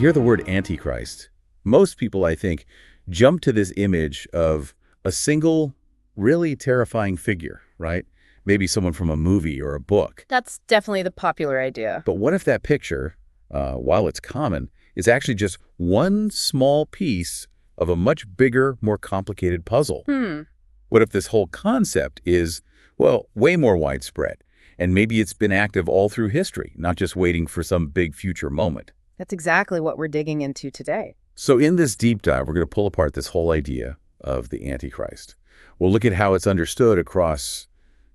hear the word Antichrist, most people, I think, jump to this image of a single, really terrifying figure, right? Maybe someone from a movie or a book. That's definitely the popular idea. But what if that picture, while it's common, is actually just one small piece of a much bigger, more complicated puzzle? What if this whole concept is, well, way more widespread, and maybe it's been active all through history, not just waiting for some big future moment? That's exactly what we're digging into today. So in this deep dive, we're going to pull apart this whole idea of the Antichrist. We'll look at how it's understood across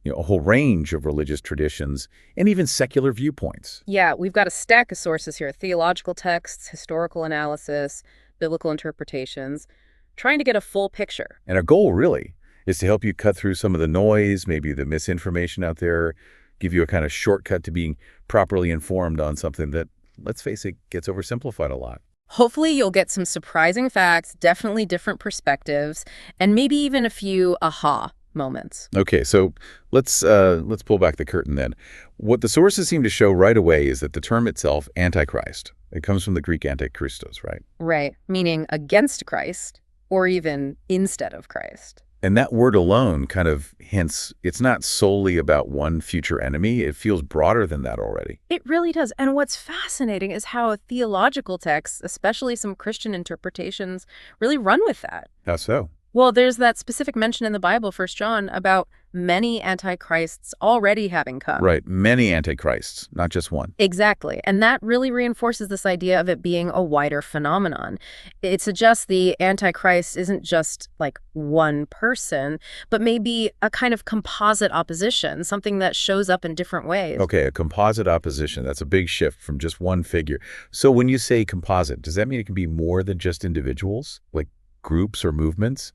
a whole range of religious traditions and even secular viewpoints. Yeah, we've got a stack of sources here: theological texts, historical analysis, biblical interpretations, trying to get a full picture. And our goal really is to help you cut through some of the noise, maybe the misinformation out there, give you a kind of shortcut to being properly informed on something that, let's face it, gets oversimplified a lot. Hopefully you'll get some surprising facts, definitely different perspectives, and maybe even a few aha moments. Okay, so let's pull back the curtain then. What the sources seem to show right away is that the term itself, Antichrist, it comes from the Greek antikristos, right? Right, meaning against Christ, or even instead of Christ. And that word alone kind of hints it's not solely about one future enemy. It feels broader than that already. It really does. And what's fascinating is how theological texts, especially some Christian interpretations, really run with that. How so? Well, there's that specific mention in the Bible, 1 John, about many antichrists already having come. Right, many antichrists, not just one. Exactly. And that really reinforces this idea of it being a wider phenomenon. It suggests the Antichrist isn't just like one person, but maybe a kind of composite opposition, something that shows up in different ways. Okay, a composite opposition. That's a big shift from just one figure. So when you say composite, does that mean it can be more than just individuals, like groups or movements?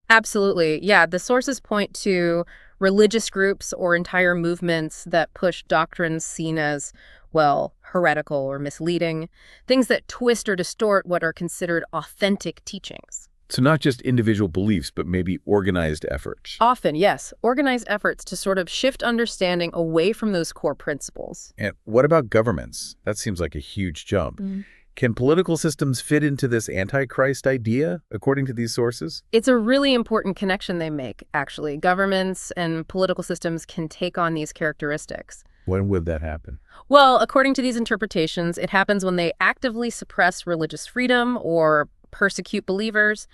Absolutely. Yeah, the sources point to religious groups or entire movements that push doctrines seen as, well, heretical or misleading, things that twist or distort what are considered authentic teachings. So not just individual beliefs, but maybe organized efforts. Often, yes, organized efforts to sort of shift understanding away from those core principles. And what about governments? That seems like a huge jump. Can political systems fit into this Antichrist idea, according to these sources? It's a really important connection they make, actually. Governments and political systems can take on these characteristics. When would that happen? Well, according to these interpretations, it happens when they actively suppress religious freedom or persecute believers,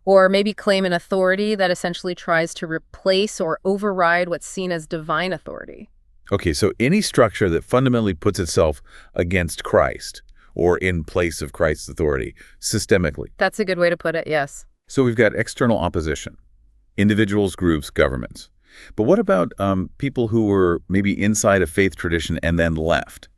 or maybe claim an authority that essentially tries to replace or override what's seen as divine authority. Okay, so any structure that fundamentally puts itself against Christ or in place of Christ's authority, systemically. That's a good way to put it, yes. So we've got external opposition, individuals, groups, governments. But what about people who were maybe inside a faith tradition and then left?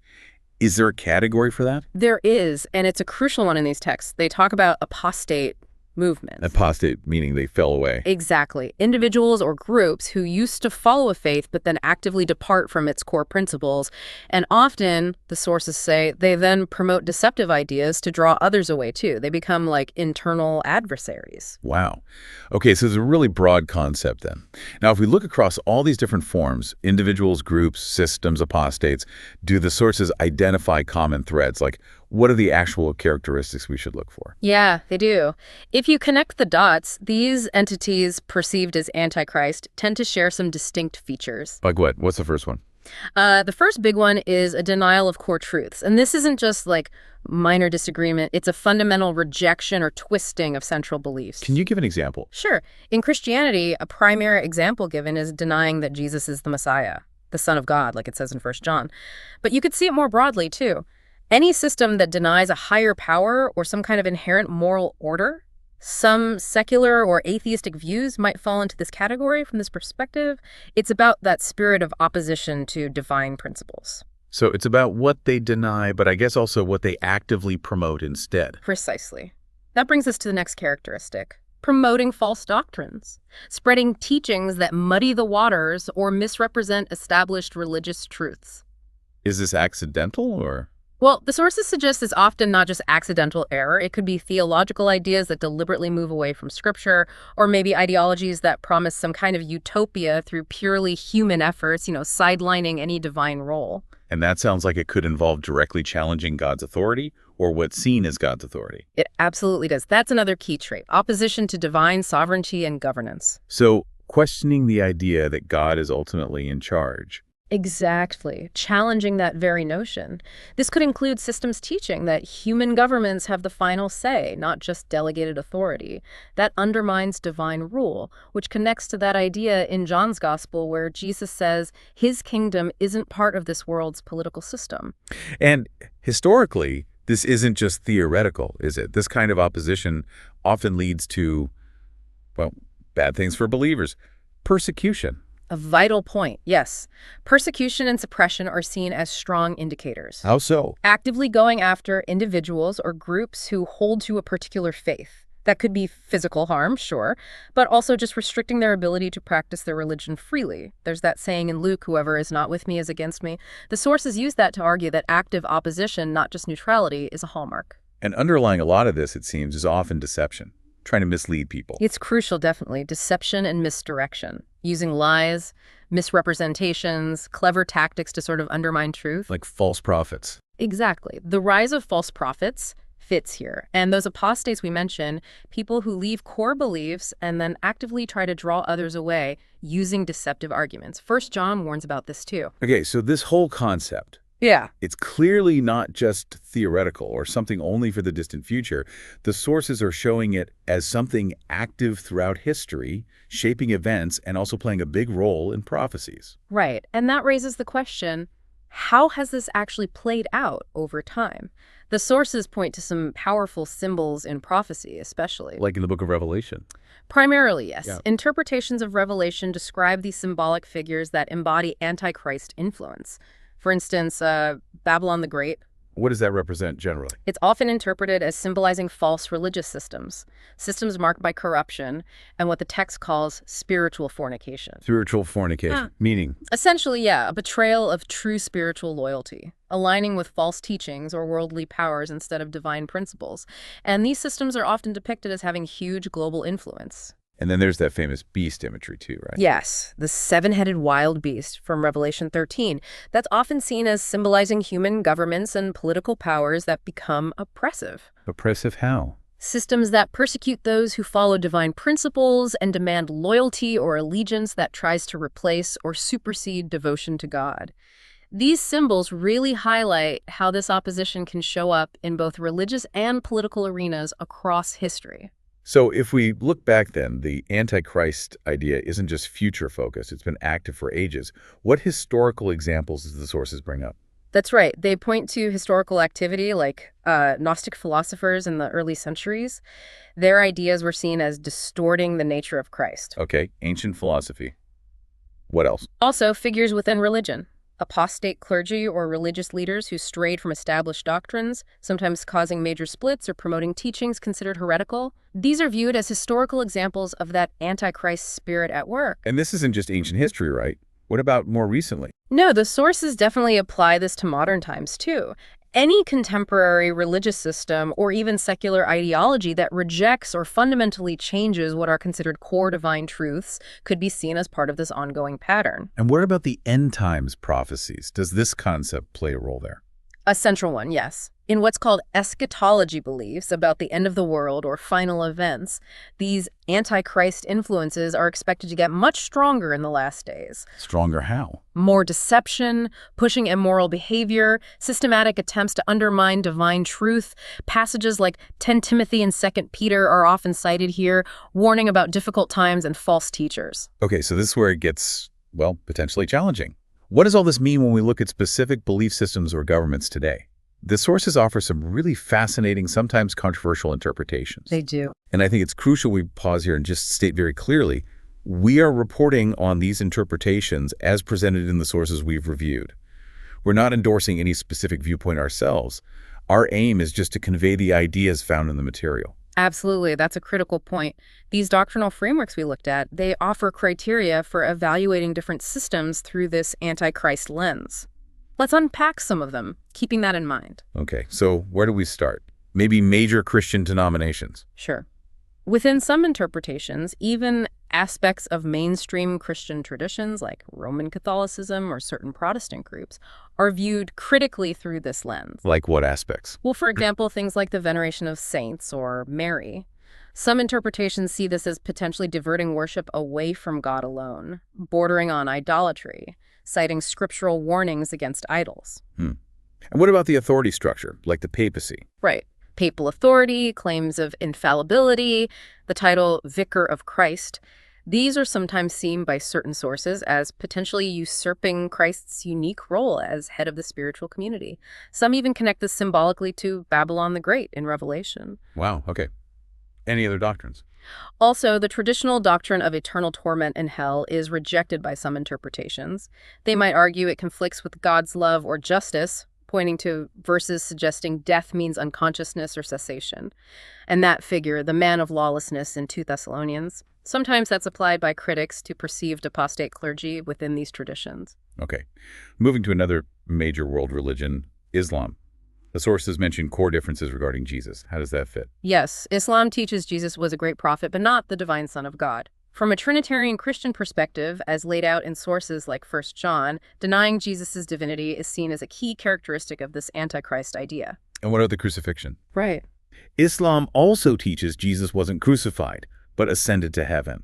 Is there a category for that? There is, and it's a crucial one in these texts. They talk about apostate movements. Apostate, meaning they fell away. Exactly. Individuals or groups who used to follow a faith but then actively depart from its core principles. And often, the sources say, they then promote deceptive ideas to draw others away too. They become like internal adversaries. Wow. Okay, so it's a really broad concept then. Now, if we look across all these different forms, individuals, groups, systems, apostates, do the sources identify common threads? Like, what are the actual characteristics we should look for? Yeah, they do. If you connect the dots, these entities perceived as Antichrist tend to share some distinct features. Like what? What's the first one? The first big one is a denial of core truths. And this isn't just like minor disagreement. It's a fundamental rejection or twisting of central beliefs. Can you give an example? Sure. In Christianity, a primary example given is denying that Jesus is the Messiah, the Son of God, like it says in 1 John. But you could see it more broadly, too. Any system that denies a higher power or some kind of inherent moral order, some secular or atheistic views might fall into this category from this perspective. It's about that spirit of opposition to divine principles. So it's about what they deny, but I guess also what they actively promote instead. Precisely. That brings us to the next characteristic: promoting false doctrines, spreading teachings that muddy the waters or misrepresent established religious truths. Is this accidental or? Well, the sources suggest it's often not just accidental error. It could be theological ideas that deliberately move away from Scripture, or maybe ideologies that promise some kind of utopia through purely human efforts, sidelining any divine role. And that sounds like it could involve directly challenging God's authority or what's seen as God's authority. It absolutely does. That's another key trait, opposition to divine sovereignty and governance. So, questioning the idea that God is ultimately in charge. Exactly. Challenging that very notion. This could include systems teaching that human governments have the final say, not just delegated authority. That undermines divine rule, which connects to that idea in John's Gospel where Jesus says his kingdom isn't part of this world's political system. And historically, this isn't just theoretical, is it? This kind of opposition often leads to, well, bad things for believers. Persecution. A vital point, yes. Persecution and suppression are seen as strong indicators. How so? Actively going after individuals or groups who hold to a particular faith. That could be physical harm, sure, but also just restricting their ability to practice their religion freely. There's that saying in Luke, whoever is not with me is against me. The sources use that to argue that active opposition, not just neutrality, is a hallmark. And underlying a lot of this, it seems, is often deception, trying to mislead people. It's crucial, definitely. Deception and misdirection. Using lies, misrepresentations, clever tactics to sort of undermine truth. Like false prophets. Exactly. The rise of false prophets fits here. And those apostates we mentioned, people who leave core beliefs and then actively try to draw others away using deceptive arguments. 1 John warns about this too. Okay, so this whole concept, Yeah. it's clearly not just theoretical or something only for the distant future. The sources are showing it as something active throughout history, shaping events, and also playing a big role in prophecies. Right. And that raises the question, how has this actually played out over time? The sources point to some powerful symbols in prophecy, especially. Like in the book of Revelation. Primarily, yes. Yeah. Interpretations of Revelation describe these symbolic figures that embody Antichrist influence. For instance, Babylon the Great. What does that represent generally? It's often interpreted as symbolizing false religious systems, systems marked by corruption, and what the text calls spiritual fornication. Spiritual fornication, meaning? Essentially, yeah, a betrayal of true spiritual loyalty, aligning with false teachings or worldly powers instead of divine principles. And these systems are often depicted as having huge global influence. And then there's that famous beast imagery too, right? Yes, the seven-headed wild beast from Revelation 13. That's often seen as symbolizing human governments and political powers that become oppressive. Oppressive how? Systems that persecute those who follow divine principles and demand loyalty or allegiance that tries to replace or supersede devotion to God. These symbols really highlight how this opposition can show up in both religious and political arenas across history. So if we look back then, the Antichrist idea isn't just future-focused. It's been active for ages. What historical examples does the sources bring up? That's right. They point to historical activity like Gnostic philosophers in the early centuries. Their ideas were seen as distorting the nature of Christ. Okay, ancient philosophy. What else? Also, figures within religion. Apostate clergy or religious leaders who strayed from established doctrines, sometimes causing major splits or promoting teachings considered heretical. These are viewed as historical examples of that Antichrist spirit at work. And this isn't just ancient history, right? What about more recently? No, the sources definitely apply this to modern times, too. Any contemporary religious system or even secular ideology that rejects or fundamentally changes what are considered core divine truths could be seen as part of this ongoing pattern. And what about the end times prophecies? Does this concept play a role there? A central one, yes. In what's called eschatology beliefs about the end of the world or final events, these Antichrist influences are expected to get much stronger in the last days. Stronger how? More deception, pushing immoral behavior, systematic attempts to undermine divine truth. Passages like 10 Timothy and 2 Peter are often cited here, warning about difficult times and false teachers. Okay, so this is where it gets, well, potentially challenging. What does all this mean when we look at specific belief systems or governments today? The sources offer some really fascinating, sometimes controversial interpretations. They do. And I think it's crucial we pause here and just state very clearly, we are reporting on these interpretations as presented in the sources we've reviewed. We're not endorsing any specific viewpoint ourselves. Our aim is just to convey the ideas found in the material. Absolutely. That's a critical point. These doctrinal frameworks we looked at, they offer criteria for evaluating different systems through this Antichrist lens. Let's unpack some of them, keeping that in mind. Okay, so where do we start? Maybe major Christian denominations. Sure. Within some interpretations, even aspects of mainstream Christian traditions like Roman Catholicism or certain Protestant groups are viewed critically through this lens. Like what aspects? Well, for example, things like the veneration of saints or Mary. Some interpretations see this as potentially diverting worship away from God alone, bordering on idolatry, citing scriptural warnings against idols. And what about the authority structure, like the papacy? Right. Papal authority, claims of infallibility, the title Vicar of Christ. These are sometimes seen by certain sources as potentially usurping Christ's unique role as head of the spiritual community. Some even connect this symbolically to Babylon the Great in Revelation. Wow, okay. Any other doctrines? Also, the traditional doctrine of eternal torment in hell is rejected by some interpretations. They might argue it conflicts with God's love or justice, pointing to verses suggesting death means unconsciousness or cessation. And that figure, the man of lawlessness in 2 Thessalonians, sometimes that's applied by critics to perceived apostate clergy within these traditions. Okay. Moving to another major world religion, Islam. The sources mention core differences regarding Jesus. How does that fit? Yes, Islam teaches Jesus was a great prophet, but not the divine Son of God. From a Trinitarian Christian perspective, as laid out in sources like 1 John, denying Jesus' divinity is seen as a key characteristic of this Antichrist idea. And what about the crucifixion? Right. Islam also teaches Jesus wasn't crucified, but ascended to heaven.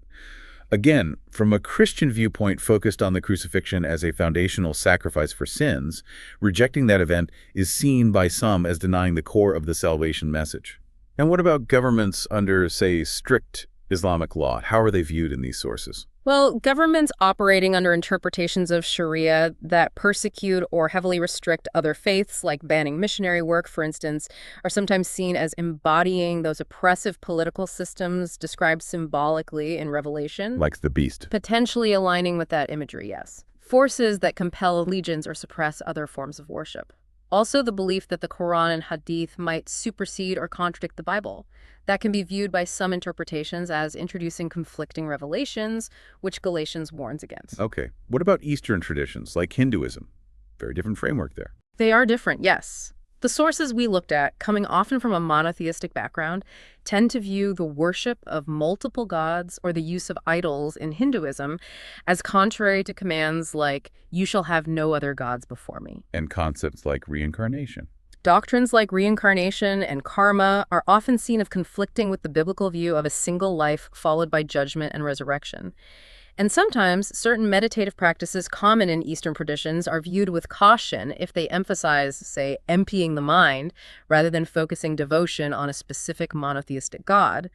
Again, from a Christian viewpoint focused on the crucifixion as a foundational sacrifice for sins, rejecting that event is seen by some as denying the core of the salvation message. And what about governments under, say, strict Islamic law? How are they viewed in these sources? Well, governments operating under interpretations of Sharia that persecute or heavily restrict other faiths, like banning missionary work, for instance, are sometimes seen as embodying those oppressive political systems described symbolically in Revelation. Like the beast. Potentially aligning with that imagery, yes. Forces that compel allegiance or suppress other forms of worship. Also, the belief that the Quran and Hadith might supersede or contradict the Bible. That can be viewed by some interpretations as introducing conflicting revelations, which Galatians warns against. Okay. What about Eastern traditions, like Hinduism? Very different framework there. They are different, yes. The sources we looked at, coming often from a monotheistic background, tend to view the worship of multiple gods or the use of idols in Hinduism as contrary to commands like, "You shall have no other gods before me." And concepts like reincarnation. Doctrines like reincarnation and karma are often seen as conflicting with the biblical view of a single life followed by judgment and resurrection. And sometimes certain meditative practices common in Eastern traditions are viewed with caution if they emphasize, say, emptying the mind rather than focusing devotion on a specific monotheistic God.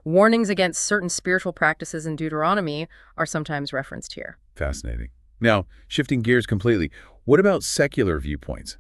Warnings against certain spiritual practices in Deuteronomy are sometimes referenced here. Fascinating. Now, shifting gears completely, what about secular viewpoints?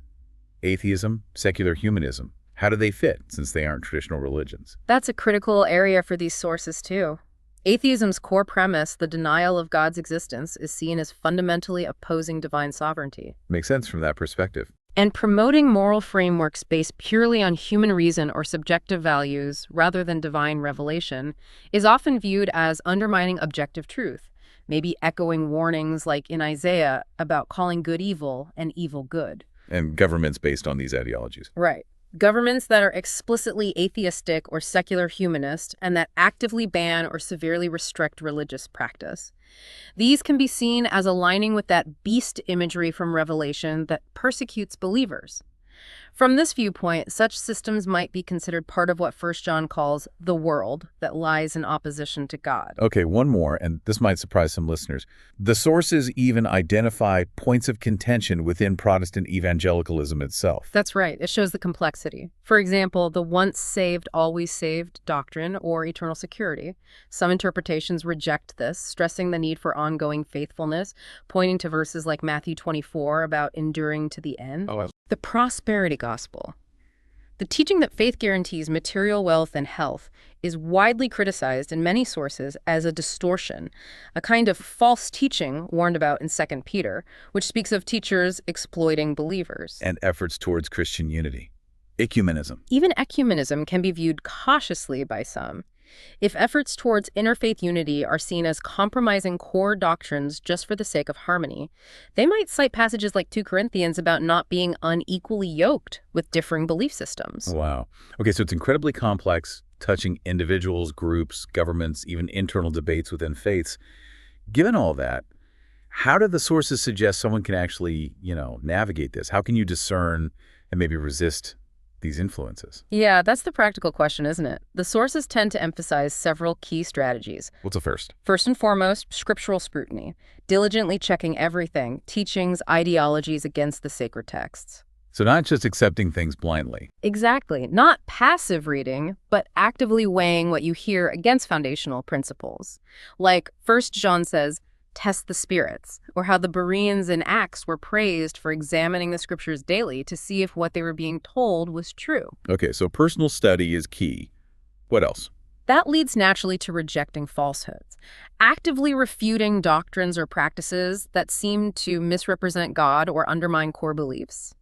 Atheism, secular humanism. How do they fit, since they aren't traditional religions? That's a critical area for these sources, too. Atheism's core premise, the denial of God's existence, is seen as fundamentally opposing divine sovereignty. Makes sense from that perspective. And promoting moral frameworks based purely on human reason or subjective values rather than divine revelation is often viewed as undermining objective truth, maybe echoing warnings like in Isaiah about calling good evil and evil good. And governments based on these ideologies. Right. Governments that are explicitly atheistic or secular humanist and that actively ban or severely restrict religious practice. These can be seen as aligning with that beast imagery from Revelation that persecutes believers. From this viewpoint, such systems might be considered part of what 1 John calls the world that lies in opposition to God. Okay, one more, and this might surprise some listeners. The sources even identify points of contention within Protestant evangelicalism itself. That's right. It shows the complexity. For example, the once saved, always saved doctrine or eternal security. Some interpretations reject this, stressing the need for ongoing faithfulness, pointing to verses like Matthew 24 about enduring to the end. The prosperity gospel. The teaching that faith guarantees material wealth and health is widely criticized in many sources as a distortion, a kind of false teaching warned about in 2 Peter, which speaks of teachers exploiting believers. And efforts towards Christian unity. Ecumenism. Even ecumenism can be viewed cautiously by some. If efforts towards interfaith unity are seen as compromising core doctrines just for the sake of harmony, they might cite passages like 2 Corinthians about not being unequally yoked with differing belief systems. Wow. Okay, so it's incredibly complex, touching individuals, groups, governments, even internal debates within faiths. Given all that, how do the sources suggest someone can actually, navigate this? How can you discern and maybe resist these influences? Yeah, that's the practical question, isn't it? The sources tend to emphasize several key strategies. What's the first? First and foremost, scriptural scrutiny, diligently checking everything, teachings, ideologies against the sacred texts. So not just accepting things blindly. Exactly. Not passive reading, but actively weighing what you hear against foundational principles. Like 1 John says, test the spirits, or how the Bereans in Acts were praised for examining the scriptures daily to see if what they were being told was true. Okay, so personal study is key. What else? That leads naturally to rejecting falsehoods, actively refuting doctrines or practices that seem to misrepresent God or undermine core beliefs.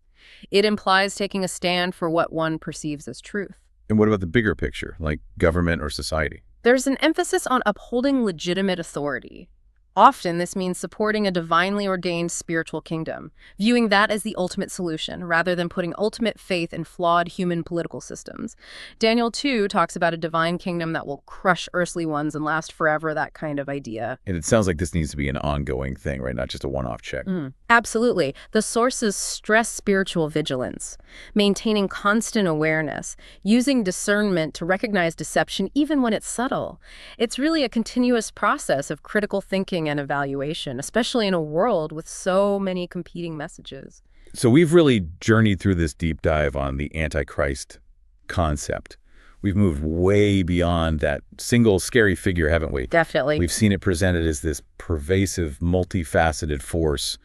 It implies taking a stand for what one perceives as truth. And what about the bigger picture, like government or society? There's an emphasis on upholding legitimate authority. Often, this means supporting a divinely ordained spiritual kingdom, viewing that as the ultimate solution, rather than putting ultimate faith in flawed human political systems. Daniel 2 talks about a divine kingdom that will crush earthly ones and last forever, that kind of idea. And it sounds like this needs to be an ongoing thing, right? Not just a one-off check. Absolutely. The sources stress spiritual vigilance, maintaining constant awareness, using discernment to recognize deception even when it's subtle. It's really a continuous process of critical thinking and evaluation, especially in a world with so many competing messages. So we've really journeyed through this deep dive on the Antichrist concept. We've moved way beyond that single scary figure, haven't we? Definitely. We've seen it presented as this pervasive, multifaceted force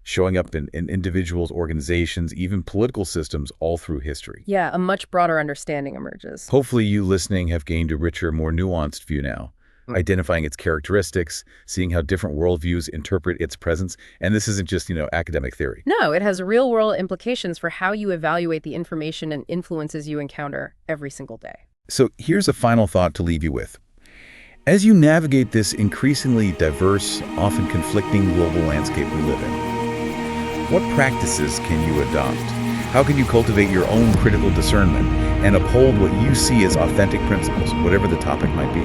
showing up in individuals, organizations, even political systems all through history. Yeah, a much broader understanding emerges. Hopefully you listening have gained a richer, more nuanced view now, identifying its characteristics, seeing how different worldviews interpret its presence. And this isn't just, academic theory. No, it has real-world implications for how you evaluate the information and influences you encounter every single day. So here's a final thought to leave you with. As you navigate this increasingly diverse, often conflicting global landscape we live in, what practices can you adopt? How can you cultivate your own critical discernment and uphold what you see as authentic principles, whatever the topic might be?